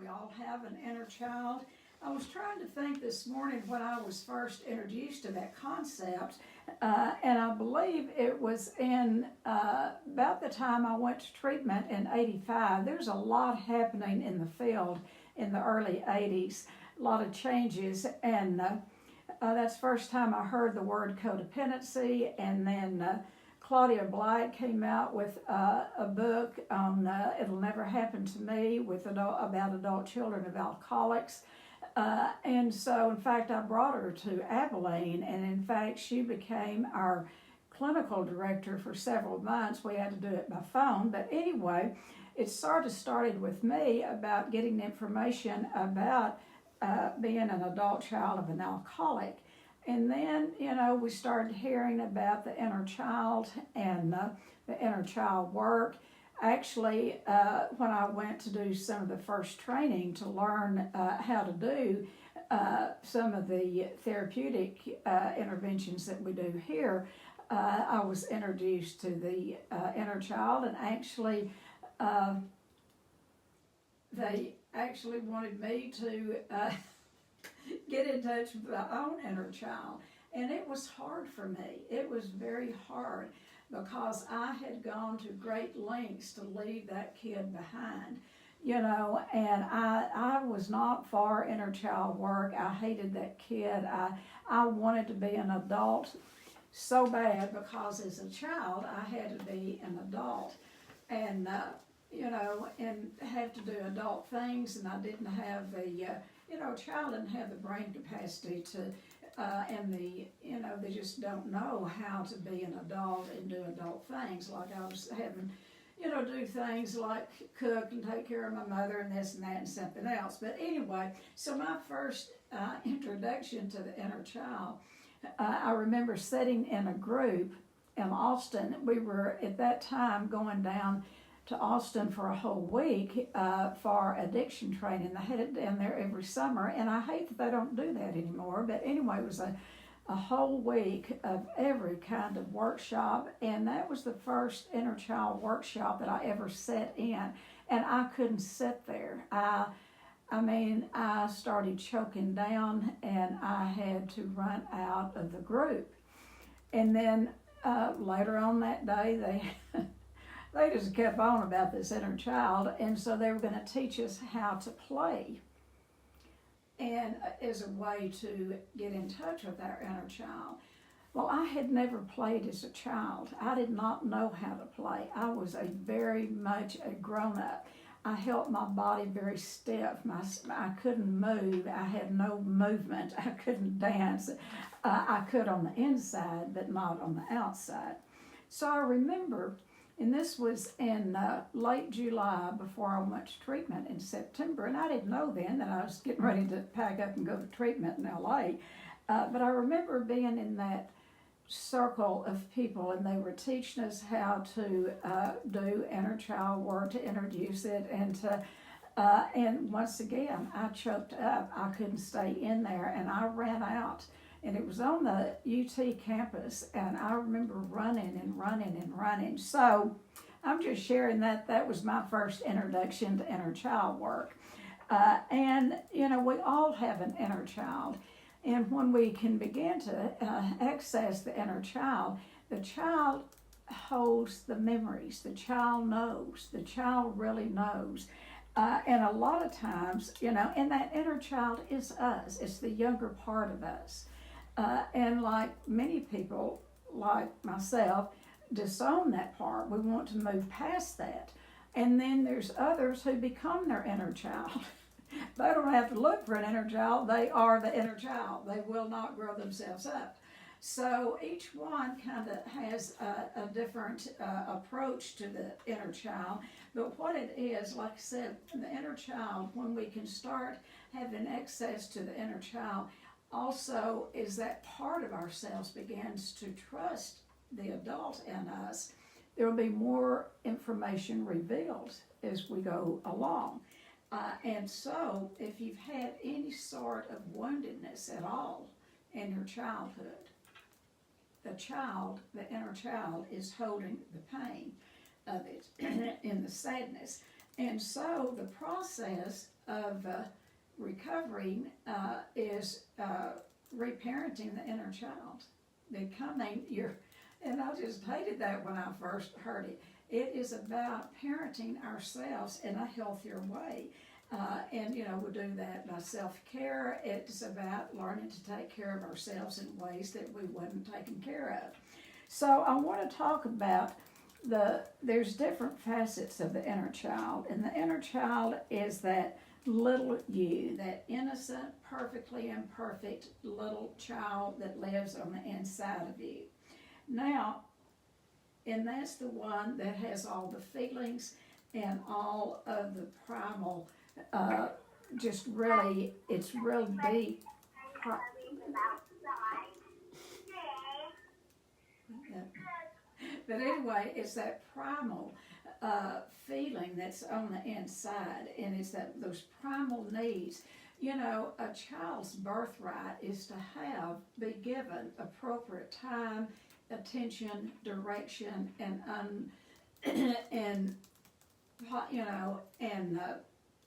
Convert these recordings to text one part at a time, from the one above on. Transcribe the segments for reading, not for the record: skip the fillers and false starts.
We all have an inner child. I was trying to think this morning when I was first introduced to that concept, and I believe it was in about the time I went to treatment in '85. There's a lot happening in the field in the early '80s, a lot of changes, and that's the first time I heard the word codependency, and then Claudia Blight came out with a book on It'll Never Happen to Me about adult children of alcoholics. And so, in fact, I brought her to Abilene, and in fact, she became our clinical director for several months. We had to do it by phone, but anyway, it started with me about getting information about being an adult child of an alcoholic. And then, we started hearing about the inner child and the inner child work. Actually, when I went to do some of the first training to learn how to do some of the therapeutic interventions that we do here, I was introduced to the inner child, and actually, they actually wanted me to get in touch with my own inner child. And it was hard for me. It was very hard because I had gone to great lengths to leave that kid behind, and I was not for inner child work. I hated that kid. I wanted to be an adult so bad because as a child I had to be an adult and, and have to do adult things, and I didn't have the, a child didn't have the brain capacity to and they just don't know how to be an adult and do adult things. Like I was having, do things like cook and take care of my mother and this and that and something else. But anyway, so my first introduction to the inner child, I remember sitting in a group in Austin. We were at that time going down to Austin for a whole week for addiction training. They had it down there every summer, and I hate that they don't do that anymore. But anyway, it was a whole week of every kind of workshop, and that was the first inner child workshop that I ever sat in, and I couldn't sit there. I started choking down, and I had to run out of the group. And then later on that day, they just kept on about this inner child, and so they were going to teach us how to play, and as a way to get in touch with our inner child. Well, I had never played as a child. I did not know how to play. I was very much a grown-up. I held my body very stiff. I couldn't move. I had no movement. I couldn't dance. I could on the inside, but not on the outside. So I remember, and this was in late July before I went to treatment in September, and I didn't know then that I was getting ready to pack up and go to treatment in LA. But I remember being in that circle of people, and they were teaching us how to do inner child work, to introduce it, and once again, I choked up. I couldn't stay in there, and I ran out. And it was on the UT campus, and I remember running and running and running. So I'm just sharing that was my first introduction to inner child work. And, we all have an inner child. And when we can begin to access the inner child, the child holds the memories. The child knows. The child really knows. And a lot of times, and that inner child is us. It's the younger part of us. And like many people, like myself, disown that part. We want to move past that. And then there's others who become their inner child. They don't have to look for an inner child. They are the inner child. They will not grow themselves up. So each one kind of has a different approach to the inner child. But what it is, like I said, the inner child, when we can start having access to the inner child, also is that part of ourselves begins to trust the adult in us. There will be more information revealed as we go along. And so if you've had any sort of woundedness at all in your childhood, the inner child is holding the pain of it and the sadness. And so the process of recovering is reparenting the inner child. Becoming your, and I just hated that when I first heard it. It is about parenting ourselves in a healthier way. And we'll do that by self-care. It's about learning to take care of ourselves in ways that we wasn't taken care of. So I want to talk about there's different facets of the inner child. And the inner child is that little you, that innocent, perfectly imperfect little child that lives on the inside of you. Now, and that's the one that has all the feelings and all of the primal, just really, it's real deep. But anyway, it's that primal feeling that's on the inside, and it's that those primal needs. A child's birthright is to be given appropriate time, attention, direction, and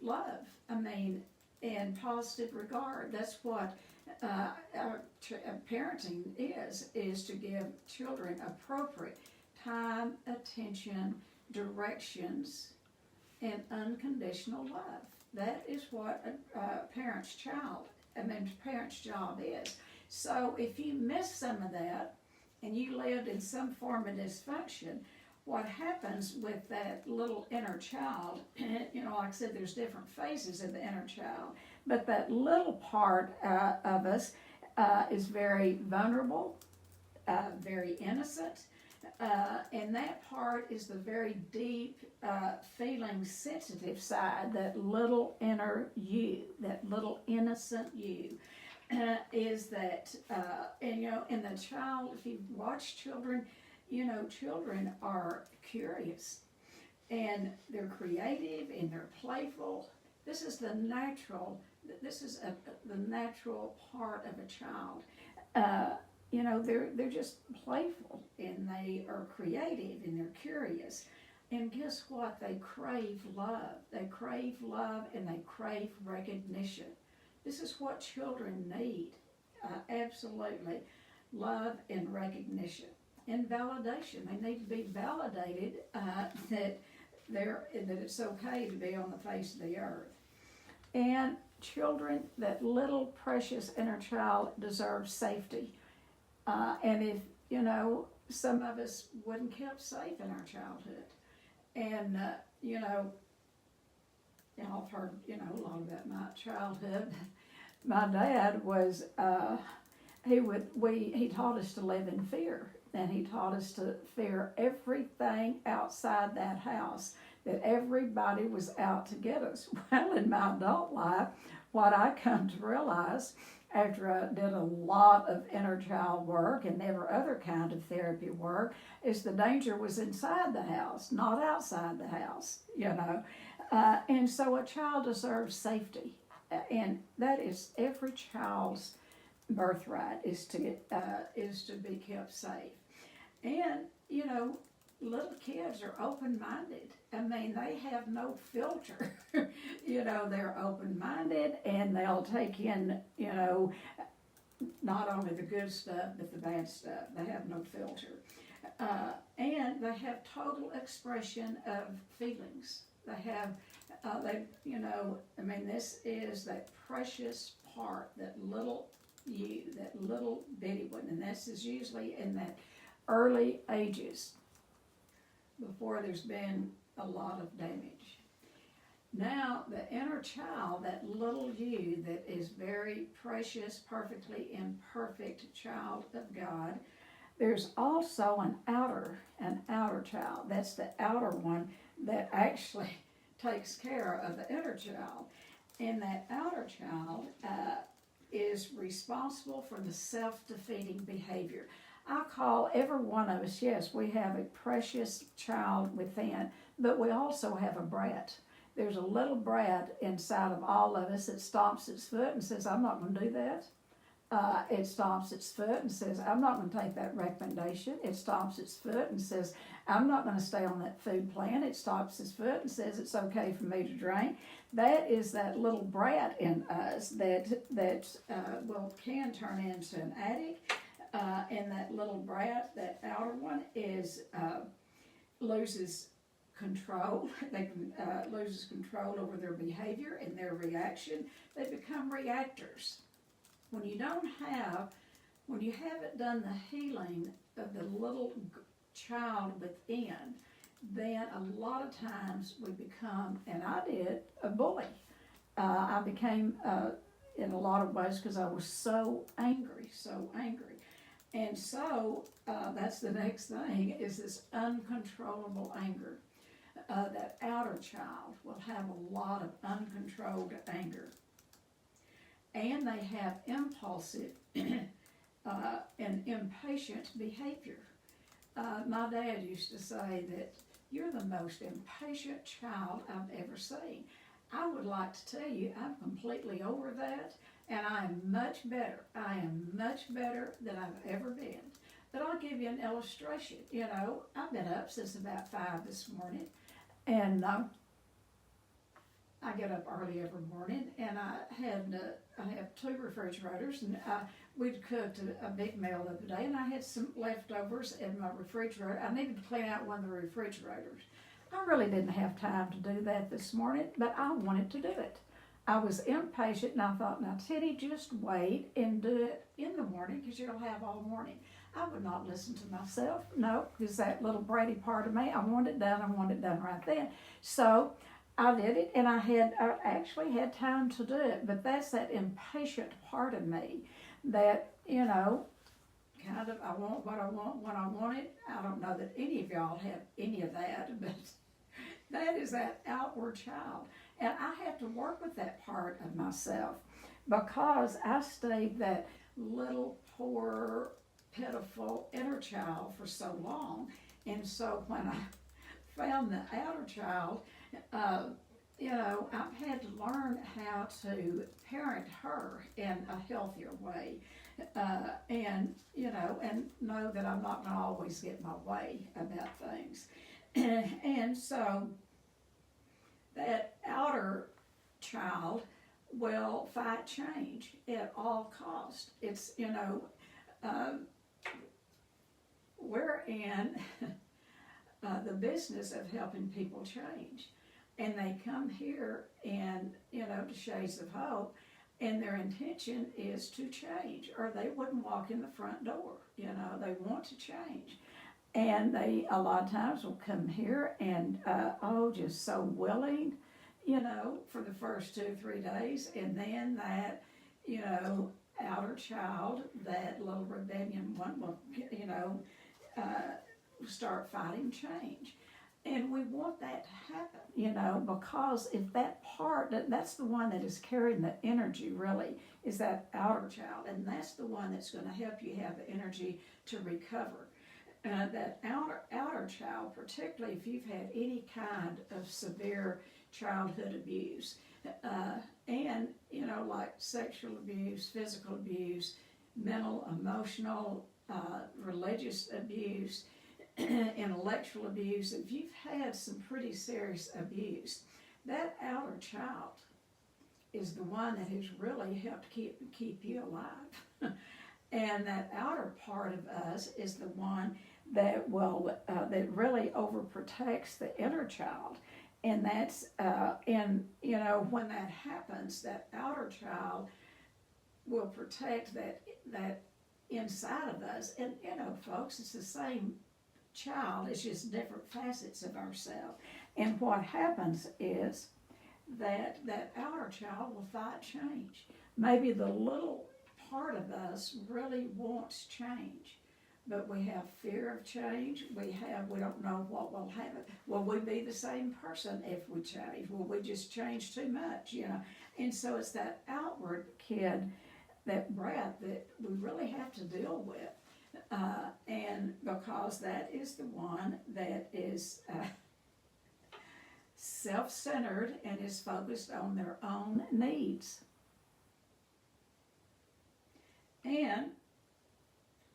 love. And positive regard. That's what parenting is to give children appropriate time, attention, directions, and unconditional love. That is what a parent's job is. So if you miss some of that and you lived in some form of dysfunction, what happens with that little inner child, like I said, there's different phases of the inner child, but that little part of us is very vulnerable, very innocent, and that part is the very deep, feeling sensitive side, that little inner you, that little innocent you. Is that, in the child, if you watch children, children are curious, and they're creative, and they're playful. This is the natural part of a child. They're just playful, and they are creative, and they're curious. And guess what? They crave love. They crave love, and they crave recognition. This is what children need, absolutely. Love and recognition. And validation. They need to be validated that it's okay to be on the face of the earth. And children, that little precious inner child deserves safety. And if, some of us wasn't kept safe in our childhood. And, I've heard, a lot about my childhood. My dad was, he taught us to live in fear. And he taught us to fear everything outside that house, that everybody was out to get us. Well, in my adult life, what I come to realize after I did a lot of inner child work and every other kind of therapy work is the danger was inside the house, not outside the house, and so a child deserves safety. And that is every child's birthright is to be kept safe. And, little kids are open-minded. They have no filter. They're open-minded, and they'll take in, not only the good stuff, but the bad stuff. They have no filter. And they have total expression of feelings. They have, this is that precious part, that little you, that little bitty one, and this is usually in that early ages before there's been a lot of damage. Now, the inner child, that little you that is very precious, perfectly imperfect child of God, there's also an outer child. That's the outer one that actually takes care of the inner child. And that outer child is responsible for the self-defeating behavior. I call every one of us, yes, we have a precious child within, but we also have a brat. There's a little brat inside of all of us that stomps its foot and says, I'm not going to do that. It stomps its foot and says, I'm not going to take that recommendation. It stomps its foot and says, I'm not going to stay on that food plan. It stomps its foot and says, it's okay for me to drink. That is that little brat in us that can turn into an addict. And that little brat, that outer one, loses control. They loses control over their behavior and their reaction. They become reactors. When you haven't done the healing of the little child within, then a lot of times we become, and I did, a bully. I became, in a lot of ways, because I was so angry. And so that's the next thing, is this uncontrollable anger. That outer child will have a lot of uncontrolled anger. And they have impulsive and impatient behavior. My dad used to say that you're the most impatient child I've ever seen. I would like to tell you I'm completely over that, and I am much better. I am much better than I've ever been. But I'll give you an illustration. You know, I've been up since about 5 this morning, and I get up early every morning, and I have 2 refrigerators, and we'd cooked a big meal the other day, and I had some leftovers in my refrigerator. I needed to clean out one of the refrigerators. I really didn't have time to do that this morning, but I wanted to do it. I was impatient, and I thought, now, Tennie, just wait and do it in the morning, because you'll have all morning. I would not listen to myself, no, because that little bratty part of me, I want it done right then. So I did it, and I actually had time to do it, but that's that impatient part of me that, you know, kind of, I want what I want when I want it. I don't know that any of y'all have any of that, but that is that outward child. And I have to work with that part of myself, because I stayed that little poor, pitiful inner child for so long. And so when I found the outer child, you know, I've had to learn how to parent her in a healthier way, and, you know, and know that I'm not going to always get my way about things. And so that outer child will fight change at all costs. It's, you know, we're in the business of helping people change. And they come here and, you know, to Shades of Hope, and their intention is to change, or they wouldn't walk in the front door. You know, they want to change. And they, a lot of times, will come here and, just so willing, you know, for the first 2 or 3 days. And then that, you know, outer child, that little rebellion one will, you know, start fighting change. And we want that to happen, you know, because if that part, that's the one that is carrying the energy, really, is that outer child. And that's the one that's going to help you have the energy to recover. That outer child, particularly if you've had any kind of severe childhood abuse, and, you know, like sexual abuse, physical abuse, mental, emotional, religious abuse, intellectual abuse, if you've had some pretty serious abuse, that outer child is the one that has really helped keep you alive. And that outer part of us is the one that will that really overprotects the inner child. And that's and, you know, when that happens, that outer child will protect that inside of us. And, you know, folks, it's the same child, it's just different facets of ourselves. And what happens is that outer child will fight change. Maybe the little part of us really wants change, but we have fear of change. We don't know what will happen. Will we be the same person if we change? Will we just change too much? You know, and so it's that outward kid, that brat, that we really have to deal with. And because that is the one that is self-centered and is focused on their own needs. And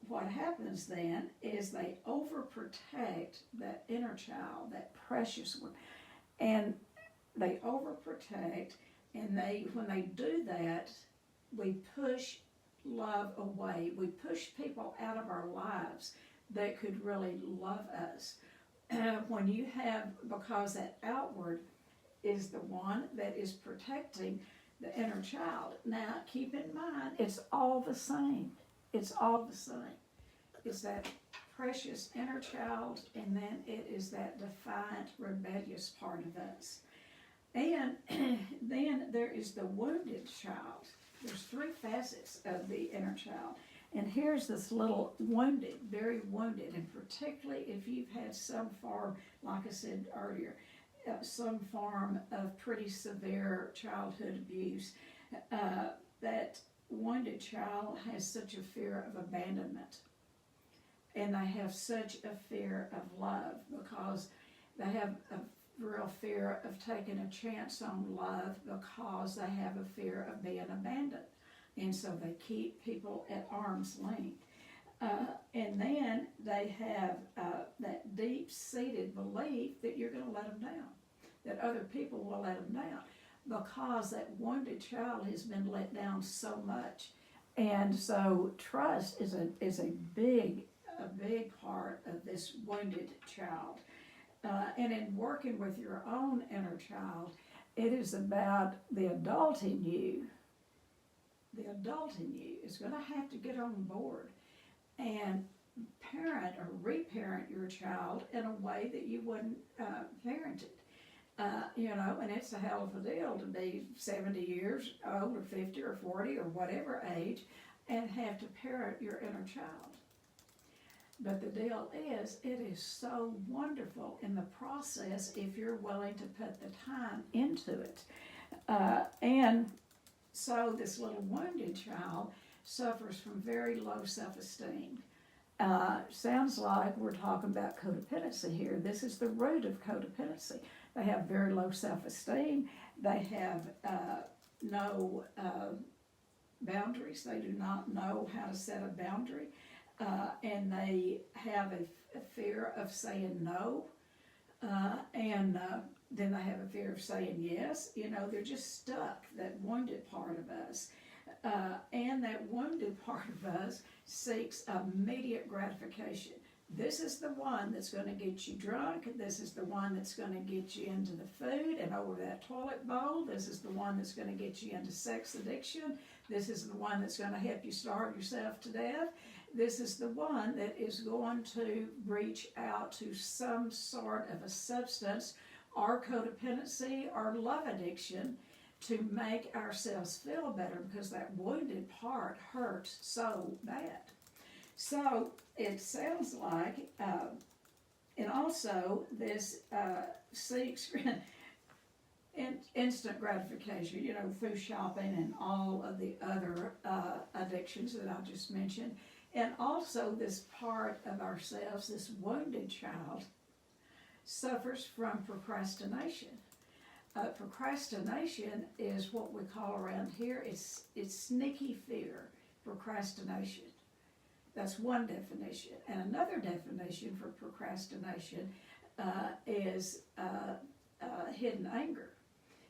what happens then is they overprotect that inner child, that precious one. And they overprotect, and when they do that, we push love away. We push people out of our lives that could really love us. When you have, because that outward is the one that is protecting the inner child. Now, keep in mind, it's all the same. It's all the same. It's that precious inner child, and then it is that defiant, rebellious part of us. And then there is the wounded child. There's three facets of the inner child. And here's this little wounded, very wounded, and particularly if you've had some form, like I said earlier, some form of pretty severe childhood abuse, that wounded child has such a fear of abandonment. And they have such a fear of love because they have a real fear of taking a chance on love because they have a fear of being abandoned. And so they keep people at arm's length. And then they have that deep-seated belief that you're going to let them down, that other people will let them down, because that wounded child has been let down so much. And so trust is a big part of this wounded child. And in working with your own inner child, it is about the adult in you. The adult in you is going to have to get on board and parent or reparent your child in a way that you wouldn't parent it. And it's a hell of a deal to be 70 years old or 50 or 40 or whatever age and have to parent your inner child. But the deal is, it is so wonderful in the process if you're willing to put the time into it. And so this little wounded child suffers from very low self-esteem. Sounds like we're talking about codependency here. This is the root of codependency. They have very low self-esteem. They have no boundaries. They do not know how to set a boundary. And they have a fear of saying no. And then they have a fear of saying yes. They're just stuck, that wounded part of us. And that wounded part of us seeks immediate gratification. This is the one that's going to get you drunk. This is the one that's going to get you into the food and over that toilet bowl. This is the one that's going to get you into sex addiction. This is the one that's going to help you starve yourself to death. This is the one that is going to reach out to some sort of a substance or codependency or love addiction to make ourselves feel better, because that wounded part hurts so bad. So it sounds like, and also this seeks instant gratification, through shopping and all of the other addictions that I just mentioned. And also this part of ourselves, this wounded child, suffers from procrastination. Procrastination is what we call around here, it's sneaky fear, procrastination. That's one definition. And another definition for procrastination is hidden anger.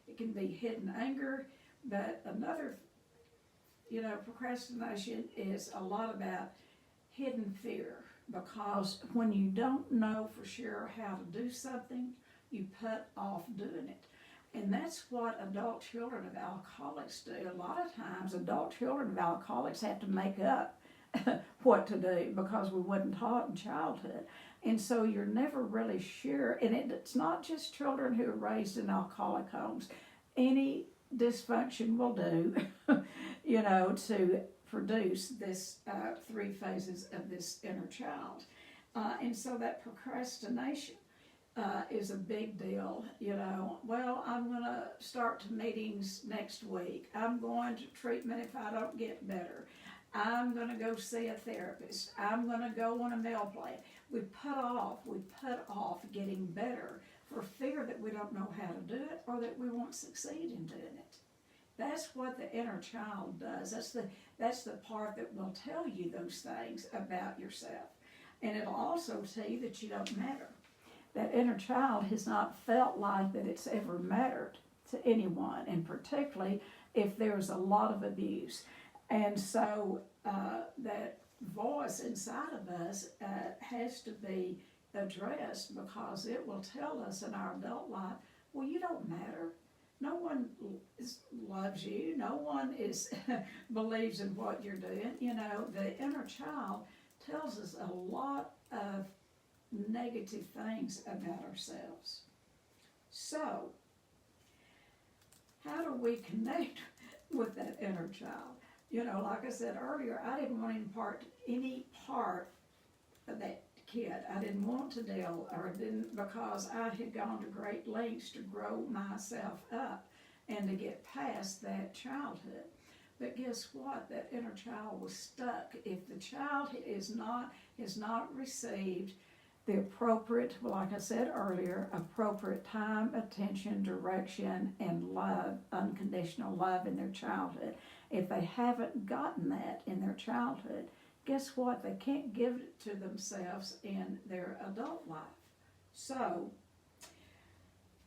It can be hidden anger, but another, procrastination is a lot about hidden fear, because when you don't know for sure how to do something, you put off doing it. And that's what adult children of alcoholics do. A lot of times, adult children of alcoholics have to make up what to do because we wasn't taught in childhood. And so you're never really sure. And it's not just children who are raised in alcoholic homes. Any dysfunction will do, to produce this three phases of this inner child. And so that procrastination is a big deal. Well, I'm going to start meetings next week. I'm going to treatment if I don't get better. I'm going to go see a therapist. I'm going to go on a meal plan. We put off getting better for fear that we don't know how to do it or that we won't succeed in doing it. That's what the inner child does. That's the part that will tell you those things about yourself. And it'll also tell you that you don't matter. That inner child has not felt like that it's ever mattered to anyone, and particularly if there's a lot of abuse. And so that voice inside of us has to be addressed, because it will tell us in our adult life, well, you don't matter. No one loves you. No one believes in what you're doing. You know, the inner child tells us a lot of negative things about ourselves. So, how do we connect with that inner child? You know, like I said earlier, I didn't want to impart any part of that kid. I didn't want to deal, or didn't, because I had gone to great lengths to grow myself up and to get past that childhood. But guess what? That inner child was stuck. If the child has not received the appropriate, like I said earlier, appropriate time, attention, direction, and love, unconditional love in their childhood, if they haven't gotten that in their childhood, guess what? They can't give it to themselves in their adult life. So,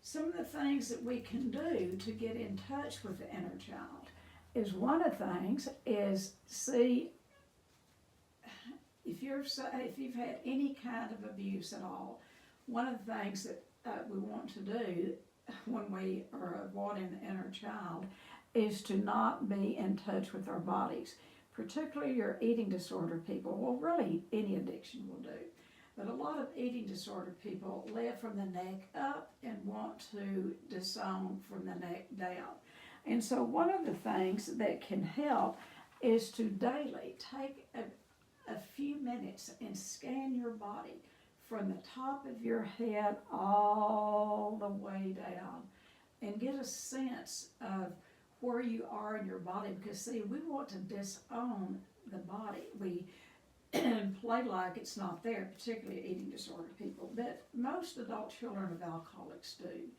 some of the things that we can do to get in touch with the inner child is, one of the things is see if you've had any kind of abuse at all. One of the things that we want to do when we are avoiding the inner child is to not be in touch with our bodies, particularly your eating disorder people. Well, really any addiction will do, but a lot of eating disorder people live from the neck up and want to disown from the neck down. And so one of the things that can help is to daily take a few minutes and scan your body from the top of your head all the way down and get a sense of where you are in your body. Because see, we want to disown the body. We play like it's not there, particularly eating disorder people, but most adult children of alcoholics do.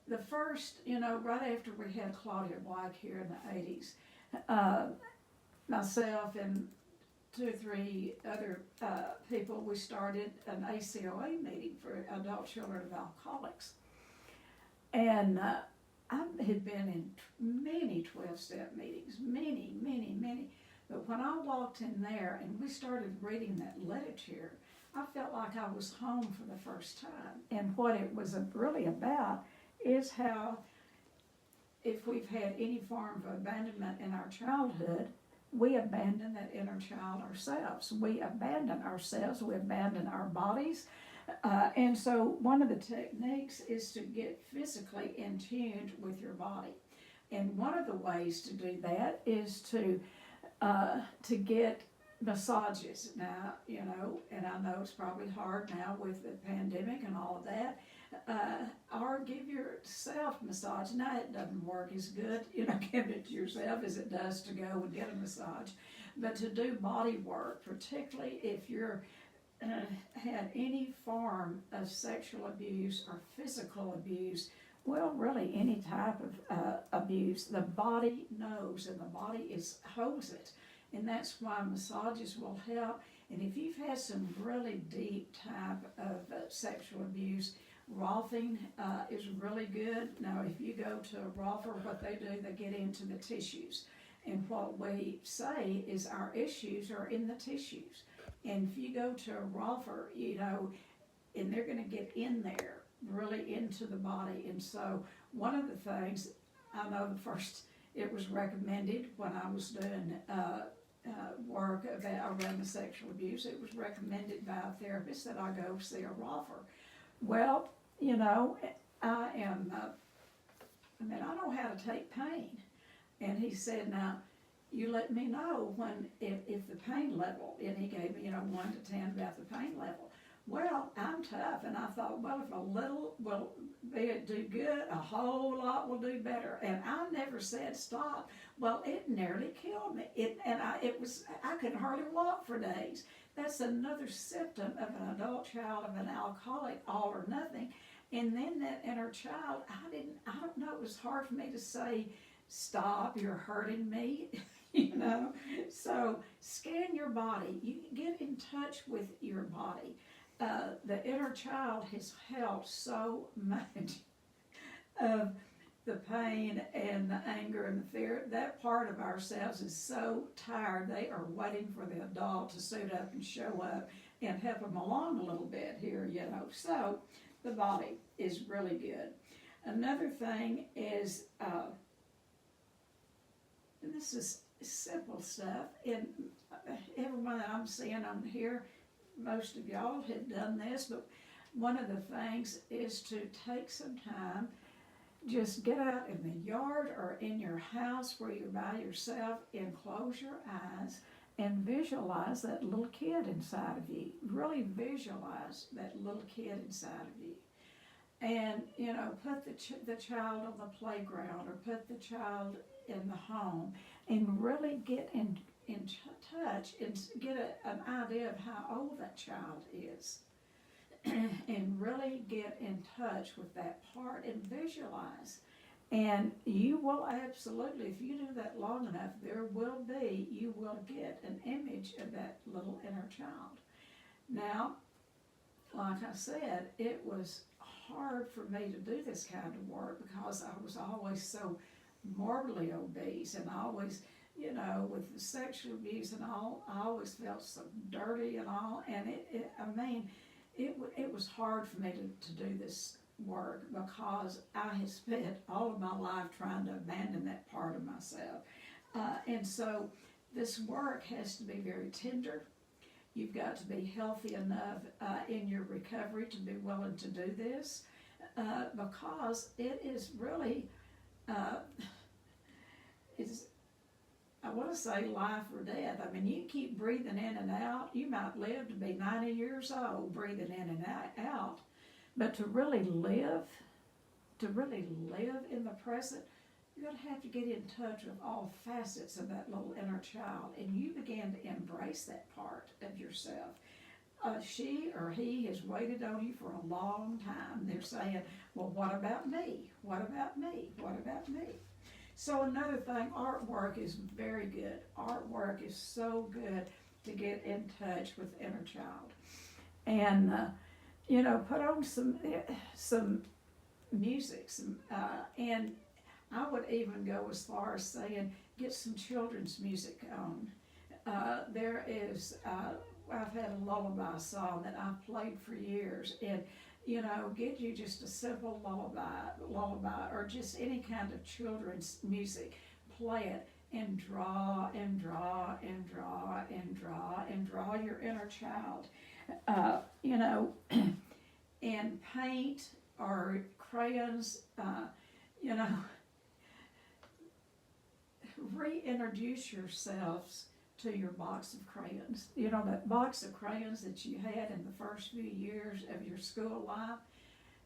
The first, right after we had Claudia White here in the 80s, myself and 2 or 3 other people, we started an ACOA meeting for adult children of alcoholics. And I had been in many 12-step meetings, many. But when I walked in there and we started reading that literature, I felt like I was home for the first time. And what it was really about is how, if we've had any form of abandonment in our childhood, we abandon that inner child ourselves. We abandon ourselves, we abandon our bodies. And so one of the techniques is to get physically in tune with your body. And one of the ways to do that is to get massages. Now, and I know it's probably hard now with the pandemic and all of that, or give yourself massage. Now, it doesn't work as good, giving it to yourself as it does to go and get a massage. But to do body work, particularly if you're had any form of sexual abuse or physical abuse, well, really any type of abuse, the body knows, and the body holds it. And that's why massages will help. And if you've had some really deep type of sexual abuse, Rolfing is really good. Now, if you go to a Rolfer, what they do, they get into the tissues. And what we say is our issues are in the tissues. And if you go to a Rolfer, and they're going to get in there, really into the body. And so one of the things, I know it was recommended when I was doing work around the sexual abuse, it was recommended by a therapist that I go see a Rolfer. Well, I know how to take pain. And he said, now, you let me know if the pain level, and he gave me, 1 to 10 about the pain level. Well, I'm tough, and I thought, well, if a little will do good, a whole lot will do better. And I never said stop. Well, it nearly killed me. I couldn't hardly walk for days. That's another symptom of an adult child of an alcoholic, all or nothing. And then that inner child, I don't know, it was hard for me to say, stop, you're hurting me, you know. So scan your body. You get in touch with your body. The inner child has held so much of the pain and the anger and the fear. That part of ourselves is so tired. They are waiting for the adult to suit up and show up and help them along a little bit here, you know. So the body is really good. Another thing is, and this is simple stuff, and everyone that I'm seeing on here, most of y'all have done this, but one of the things is to take some time, just get out in the yard or in your house where you're by yourself and close your eyes and visualize that little kid inside of you. Really visualize that little kid inside of you. And, you know, put the child on the playground or put the child in the home and really get in touch and get an idea of how old that child is. And really get in touch with that part and visualize. And you will absolutely, if you do that long enough, you will get an image of that little inner child. Now, like I said, it was hard for me to do this kind of work because I was always so morbidly obese and always, you know, with the sexual abuse and all, I always felt so dirty and all. And it was hard for me to do this work because I had spent all of my life trying to abandon that part of myself. And so this work has to be very tender. You've got to be healthy enough in your recovery to be willing to do this because it is really, I want to say life or death. I mean, you keep breathing in and out. You might live to be 90 years old breathing in and out. But to really live in the present, you're going to have to get in touch with all facets of that little inner child. And you begin to embrace that part of yourself. She or he has waited on you for a long time. They're saying, well, what about me? What about me? What about me? So another thing, artwork is very good. Artwork is so good to get in touch with inner child. And, you know, put on some music. And I would even go as far as saying, get some children's music on. There is, I've had a lullaby song that I've played for years. And you know, get you just a simple lullaby, or just any kind of children's music. Play it and draw and draw and draw and draw and draw your inner child. You know, and paint or crayons, you know, reintroduce yourselves to your box of crayons. You know, that box of crayons that you had in the first few years of your school life,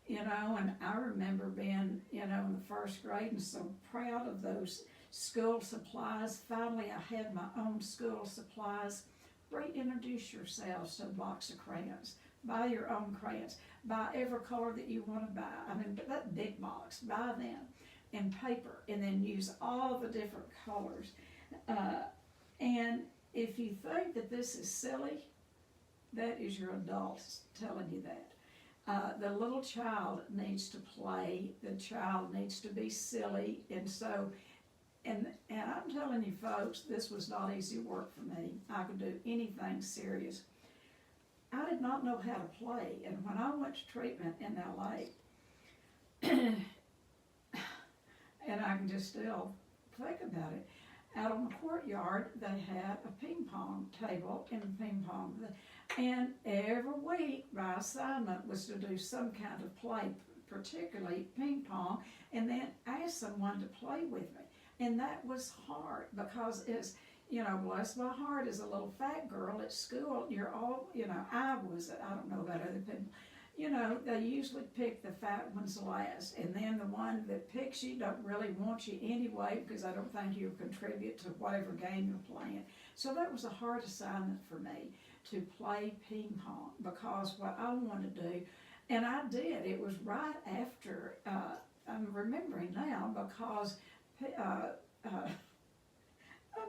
you know, and I remember being, you know, in the first grade and so proud of those school supplies. Finally, I had my own school supplies. Reintroduce yourselves to a box of crayons. Buy your own crayons. Buy every color that you want to buy. I mean, that big box, buy them, and paper, and then use all the different colors. And if you think that this is silly, that is your adults telling you that. The little child needs to play. The child needs to be silly. And so, and I'm telling you folks, this was not easy work for me. I could do anything serious. I did not know how to play. And when I went to treatment in LA, and I can just still think about it, out on the courtyard, they had a ping pong table and ping pong. And every week, my assignment was to do some kind of play, particularly ping pong, and then ask someone to play with me. And that was hard because it's, you know, bless my heart, as a little fat girl at school, you're all, you know, I don't know about other people, you know, they usually pick the fat ones last, and then the one that picks you don't really want you anyway because I don't think you contribute to whatever game you're playing. So that was a hard assignment for me, to play ping pong, because what I wanted to do, And I did. It was right after, I'm remembering now because I'm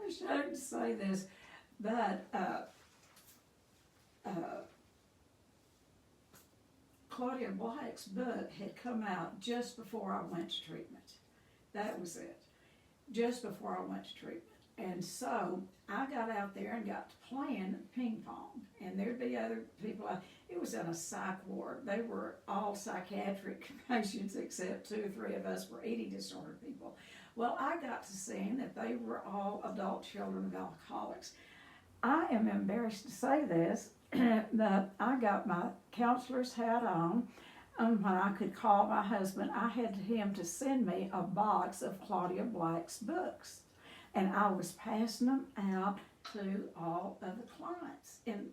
ashamed to say this, but Claudia Black's book had come out just before I went to treatment. That was it. Just before I went to treatment. And so I got out there and got to playing ping pong. And there'd be other people. It was in a psych ward. They were all psychiatric patients except 2 or 3 of us were eating disorder people. Well, I got to seeing that they were all adult children of alcoholics. I am embarrassed to say this, that I got my counselor's hat on. When I could call my husband, I had him to send me a box of Claudia Black's books. And I was passing them out to all of the clients. And,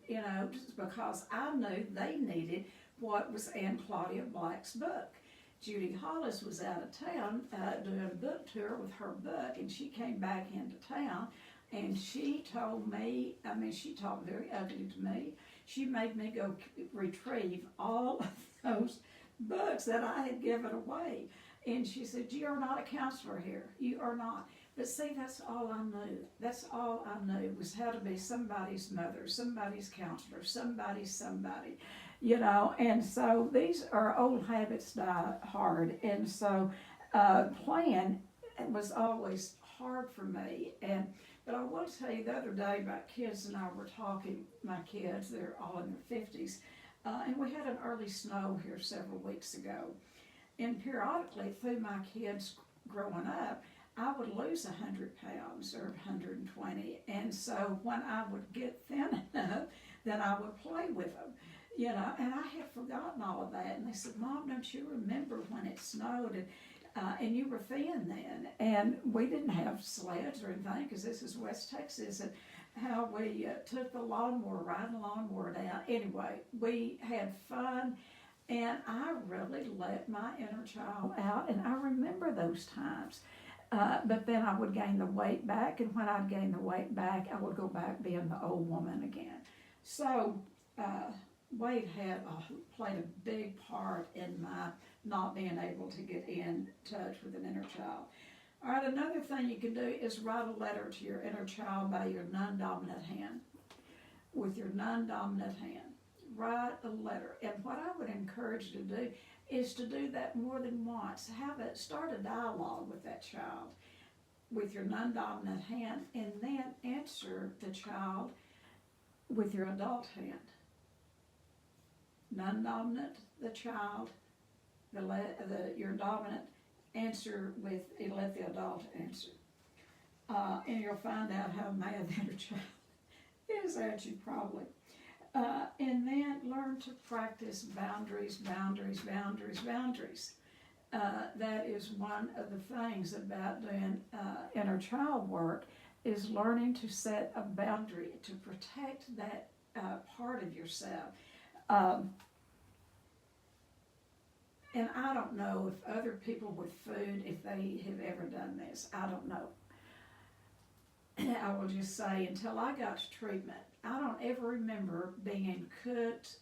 just because I knew they needed what was in Claudia Black's book. Judy Hollis was out of town doing a book tour with her book, and she came back into town, and she told me, she talked very ugly to me. She made me go retrieve all of those books that I had given away. And she said, "You are not a counselor here. You are not." But see, that's all I knew. That's all I knew was how to be somebody's mother, somebody's counselor, somebody's somebody, And so these are old habits die hard. And so playing was always hard for me. But I will tell you the other day, my kids and I were talking, my kids, they're all in their 50s, and we had an early snow here several weeks ago. And periodically through my kids growing up, I would lose 100 pounds or 120. And so when I would get thin enough, then I would play with them, and I had forgotten all of that. And they said, "Mom, don't you remember when it snowed and you were thin then?" And we didn't have sleds or anything because this is West Texas, and how we took the lawnmower, riding the lawnmower down. Anyway, we had fun. And I really let my inner child out, and I remember those times. But then I would gain the weight back, and when I'd gain the weight back, I would go back being the old woman again. So weight had played a big part in my not being able to get in touch with an inner child. All right, another thing you can do is write a letter to your inner child by your non-dominant hand. With your non-dominant hand. Write a letter. And what I would encourage you to do is to do that more than once. Start a dialogue with that child with your non-dominant hand, and then answer the child with your adult hand. Non-dominant, the child, your dominant, answer with, and let the adult answer. And you'll find out how mad the inner child is at you probably. And then learn to practice boundaries. That is one of the things about doing inner child work, is learning to set a boundary to protect that part of yourself. And I don't know if other people with food, if they have ever done this. I don't know. I will just say, until I got to treatment, I don't ever remember being cooked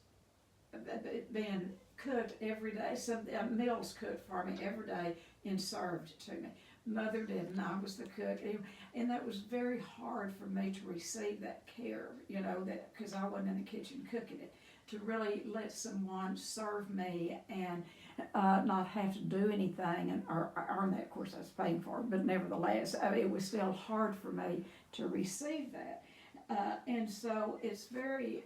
every day. Some meals cooked for me every day and served to me. Mother didn't. I was the cook, and that was very hard for me to receive that care. That because I wasn't in the kitchen cooking it. To really let someone serve me and not have to do anything and earn that. Of course, I was paying for it, but nevertheless, it was still hard for me to receive that. And so it's very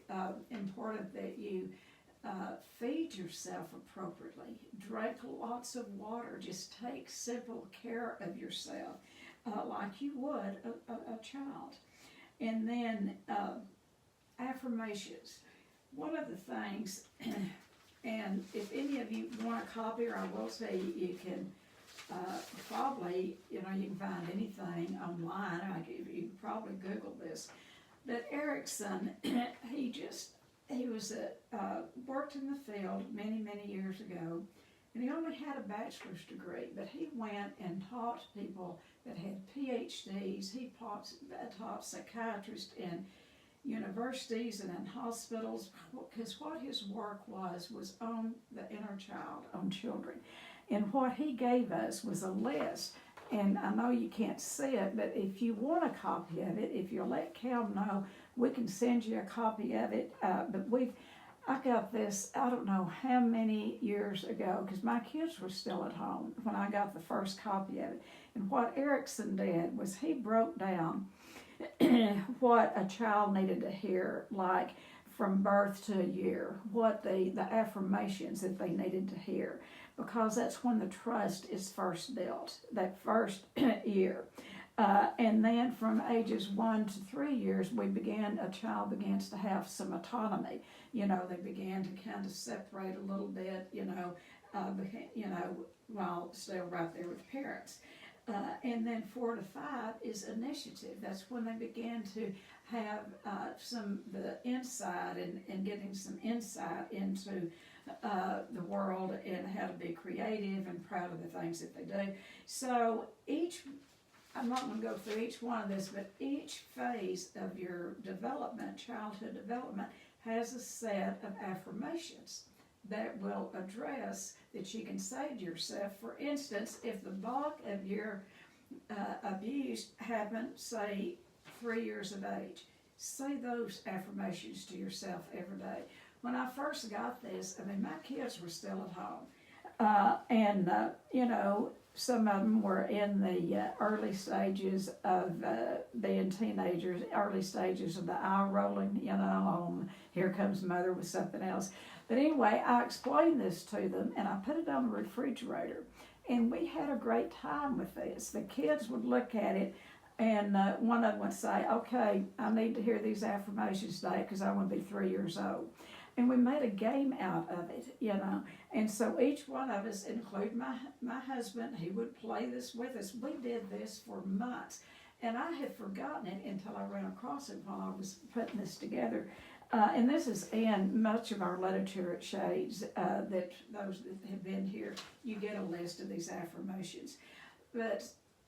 important that you feed yourself appropriately. Drink lots of water. Just take simple care of yourself like you would a child. And then affirmations. One of the things, and if any of you want a copy, or I will say you can probably, you can find anything online. You can probably Google this. But Erickson, he was worked in the field many years ago, and he only had a bachelor's degree, but he went and taught people that had PhDs. He taught psychiatrists universities and in hospitals, because what his work was on the inner child, on children. And what he gave us was a list. And I know you can't see it, but if you want a copy of it, if you'll let Cal know, we can send you a copy of it. I got this, I don't know how many years ago, because my kids were still at home when I got the first copy of it. And what Erickson did was he broke down what a child needed to hear, like from birth to a year, what the affirmations that they needed to hear, because that's when the trust is first built, that first year. And then from ages 1 to 3 years, a child begins to have some autonomy. They began to kind of separate a little bit, while still right there with parents. And then 4 to 5 is initiative. That's when they begin to have the insight and getting some insight into the world and how to be creative and proud of the things that they do. So I'm not going to go through each one of this, but each phase of your development, childhood development, has a set of affirmations that will address, that you can say to yourself. For instance, if the bulk of your abuse happened, say, 3 years of age, say those affirmations to yourself every day. When I first got this, my kids were still at home. Some of them were in the early stages of being teenagers, early stages of the eye rolling, on here comes mother with something else. But anyway, I explained this to them, and I put it on the refrigerator. And we had a great time with this. The kids would look at it, and one of them would say, okay, I need to hear these affirmations today because I want to be 3 years old. And we made a game out of it, And so each one of us, including my husband, he would play this with us. We did this for months. And I had forgotten it until I ran across it while I was putting this together. And this is in much of our literature at Shades, that those that have been here, you get a list of these affirmations. But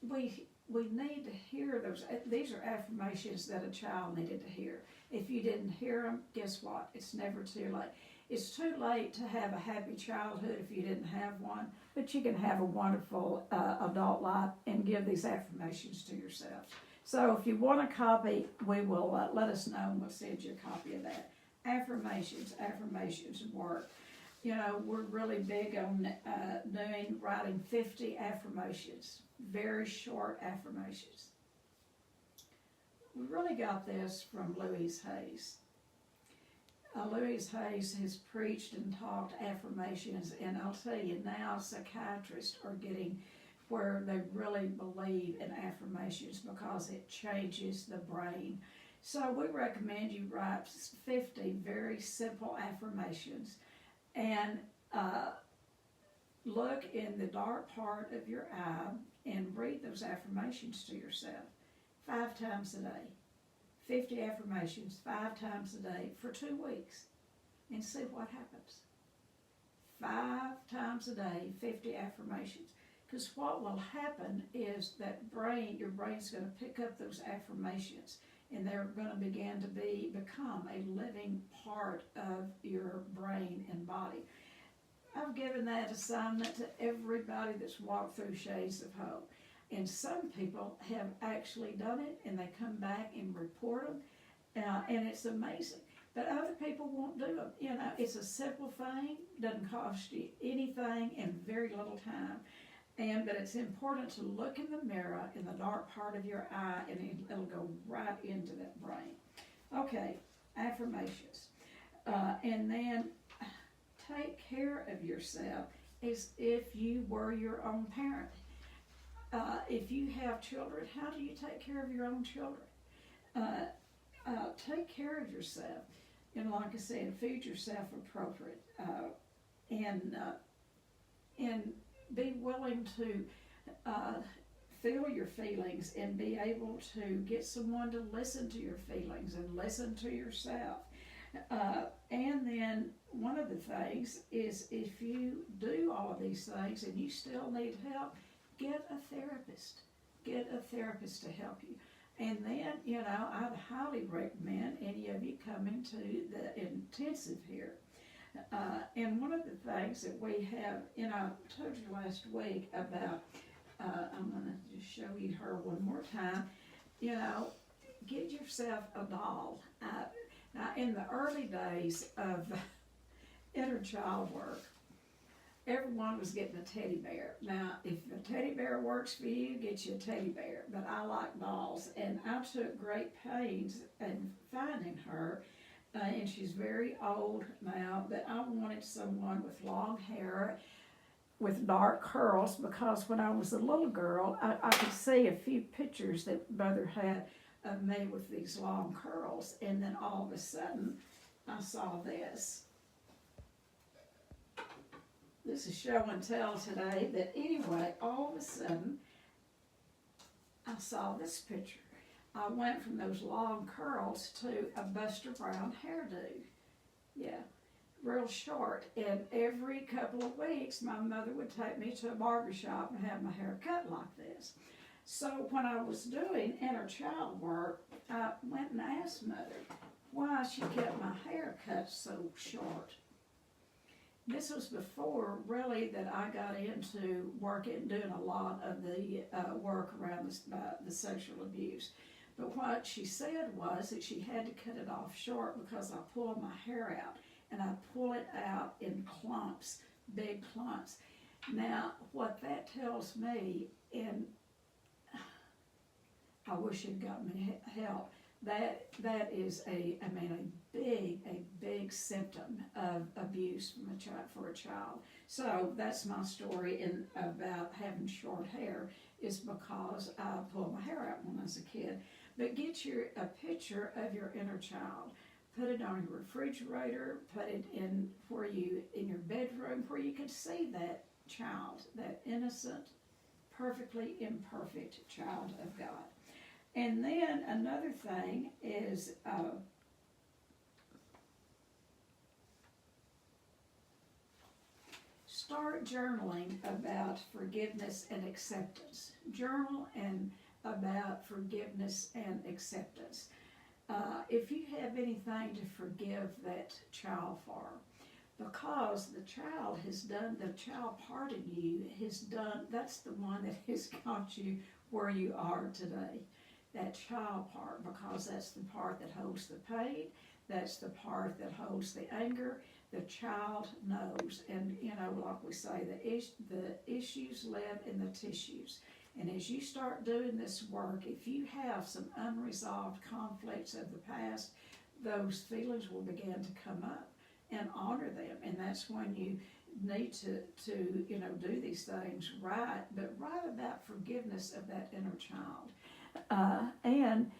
we need to hear those. These are affirmations that a child needed to hear. If you didn't hear them, guess what? It's never too late. It's too late to have a happy childhood if you didn't have one, but you can have a wonderful adult life and give these affirmations to yourself. So if you want a copy, we will let us know and we'll send you a copy of that. Affirmations work. We're really big on writing 50 affirmations, very short affirmations. We really got this from Louise Hayes. Louise Hayes has preached and taught affirmations, and I'll tell you now, psychiatrists are getting where they really believe in affirmations because it changes the brain. So we recommend you write 50 very simple affirmations and look in the dark part of your eye and read those affirmations to yourself 5 times a day. 50 affirmations 5 times a day for 2 weeks and see what happens. 5 times a day, 50 affirmations. Because what will happen is that your brain's going to pick up those affirmations and they're going to begin to become a living part of your brain and body. I've given that assignment to everybody that's walked through Shades of Hope. And some people have actually done it, and they come back and report them, and it's amazing. But other people won't do them. It's a simple thing, doesn't cost you anything, and very little time. But it's important to look in the mirror in the dark part of your eye, and it'll go right into that brain. Okay, affirmations. And then take care of yourself as if you were your own parent. If you have children, how do you take care of your own children? Take care of yourself. Like I said, feed yourself appropriate. And be willing to feel your feelings and be able to get someone to listen to your feelings and listen to yourself. And then one of the things is if you do all of these things and you still need help, get a therapist. Get a therapist to help you. And then, I'd highly recommend any of you coming to the intensive here. And one of the things that we have, I told you last week about, I'm going to just show you her one more time, get yourself a doll. Now, in the early days of inner child work, everyone was getting a teddy bear. Now, if a teddy bear works for you, get you a teddy bear. But I like dolls, and I took great pains in finding her. And she's very old now, but I wanted someone with long hair, with dark curls, because when I was a little girl, I could see a few pictures that Mother had of me with these long curls, and then all of a sudden, I saw this. This is show and tell today, but anyway, all of a sudden, I saw this picture. I went from those long curls to a Buster Brown hairdo. Yeah, real short. And every couple of weeks, my mother would take me to a barbershop and have my hair cut like this. So when I was doing inner child work, I went and asked Mother why she kept my hair cut so short. This was before, really, that I got into working, doing a lot of the work around the sexual abuse. But what she said was that she had to cut it off short because I pulled my hair out, and I pull it out in clumps, big clumps. Now, what that tells me, and I wish you'd got me help, that is a big symptom of abuse from for a child. So that's my story about having short hair, is because I pulled my hair out when I was a kid. But get a picture of your inner child. Put it on your refrigerator, put it in your bedroom where you can see that child, that innocent, perfectly imperfect child of God. And then another thing is start journaling about forgiveness and acceptance. Journal about forgiveness and acceptance. If you have anything to forgive that child for, because the child part of you has done, that's the one that has got you where you are today. That child part, because that's the part that holds the pain, that's the part that holds the anger. The child knows, and like we say, the issues live in the tissues. And as you start doing this work, if you have some unresolved conflicts of the past, those feelings will begin to come up, and honor them. And that's when you need to do these things right, but right about forgiveness of that inner child. And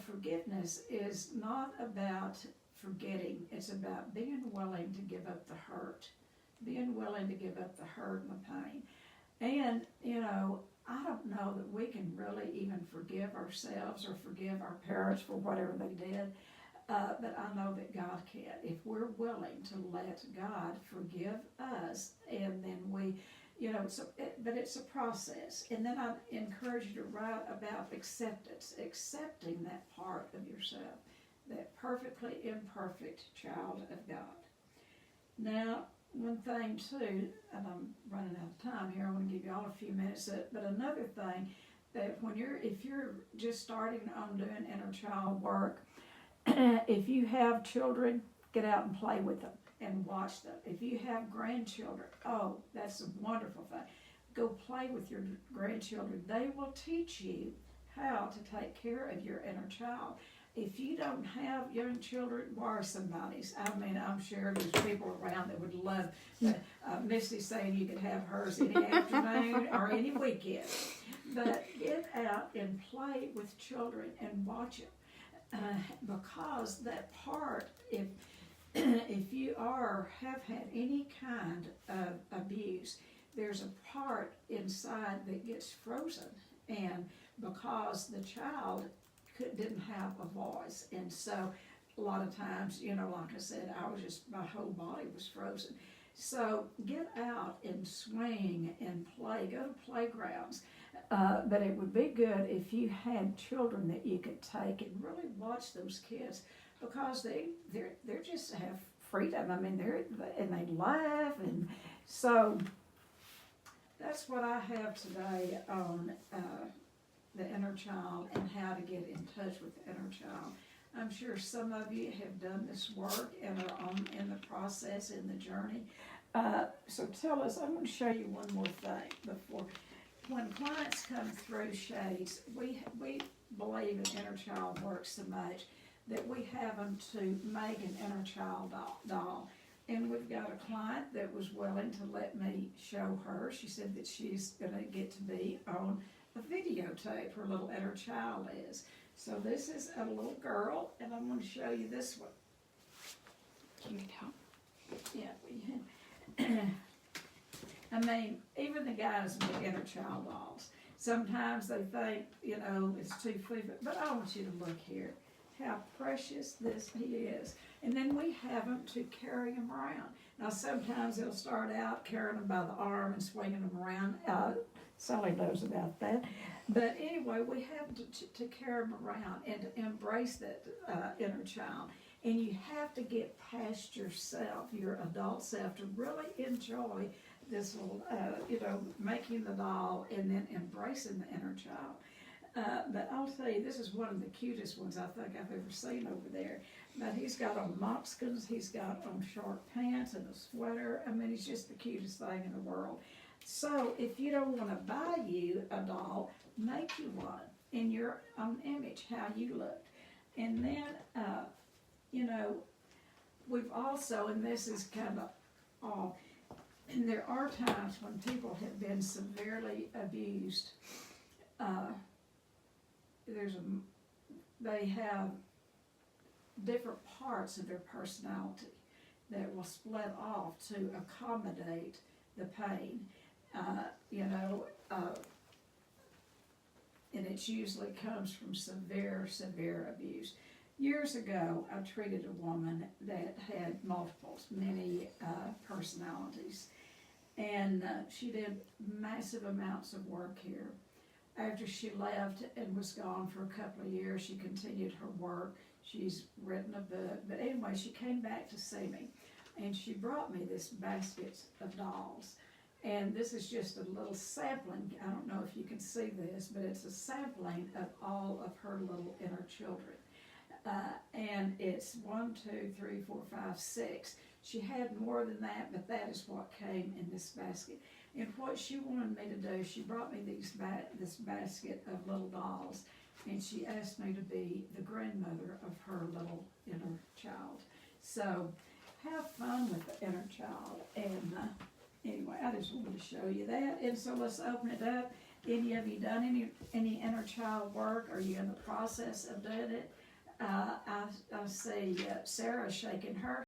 forgiveness is not about forgetting. It's about being willing to give up the hurt, and the pain. And, I don't know that we can really even forgive ourselves or forgive our parents for whatever they did, but I know that God can. If we're willing to let God forgive us, and then but it's a process. And then I encourage you to write about acceptance, accepting that part of yourself, that perfectly imperfect child of God. Now, one thing too, and I'm running out of time here, I want to give you all a few minutes, but another thing, that if you're just starting on doing inner child work, if you have children, get out and play with them and watch them. If you have grandchildren, that's a wonderful thing. Go play with your grandchildren. They will teach you how to take care of your inner child. If you don't have young children, borrow somebody's. I'm sure there's people around that would love Misty saying you could have hers any afternoon or any weekend. But get out and play with children and watch them. Because that part, if you have had any kind of abuse, there's a part inside that gets frozen. And because the child didn't have a voice, and so a lot of times, like I said, my whole body was frozen. So get out and swing and play. Go to playgrounds. But it would be good if you had children that you could take and really watch those kids, because they're just have freedom. I mean, and they laugh, and so that's what I have today on the inner child and how to get in touch with the inner child. I'm sure some of you have done this work and are in the process, in the journey. So tell us, I'm going to show you one more thing before. When clients come through Shades, we believe in inner child work so much that we have them to make an inner child doll. And we've got a client that was willing to let me show her. She said that she's going to get to be on a videotape, her little inner child is. So this is a little girl, and I'm going to show you this one. Do you need help? Yeah, I mean, even the guys make inner child dolls. Sometimes they think, it's too flippant, but I want you to look here, how precious he is. And then we have them to carry him around. Now, sometimes they'll start out carrying him by the arm and swinging him around. Sally knows about that. But anyway, we have to carry them around and to embrace that inner child. And you have to get past yourself, your adult self, to really enjoy this little, making the doll and then embracing the inner child. But I'll tell you, this is one of the cutest ones I think I've ever seen over there. But he's got on moccasins, he's got on short pants and a sweater. I mean, he's just the cutest thing in the world. So if you don't want to buy you a doll, make you one in your own image, how you look. And then, we've also, and this is kind of all, and there are times when people have been severely abused. They have different parts of their personality that will split off to accommodate the pain, and it usually comes from severe abuse. Years ago, I treated a woman that had many personalities, and she did massive amounts of work here. After she left and was gone for a couple of years, she continued her work. She's written a book, but anyway, she came back to see me, and she brought me this basket of dolls. And this is just a little sampling. I don't know if you can see this, but it's a sampling of all of her little inner children. And it's 1, 2, 3, 4, 5, 6. She had more than that, but that is what came in this basket. And what she wanted me to do, she brought me this basket of little dolls, and she asked me to be the grandmother of her little inner child. So have fun with the inner child. And anyway, I just wanted to show you that. And so let's open it up. Any of you done any inner child work? Are you in the process of doing it? I see Sarah shaking her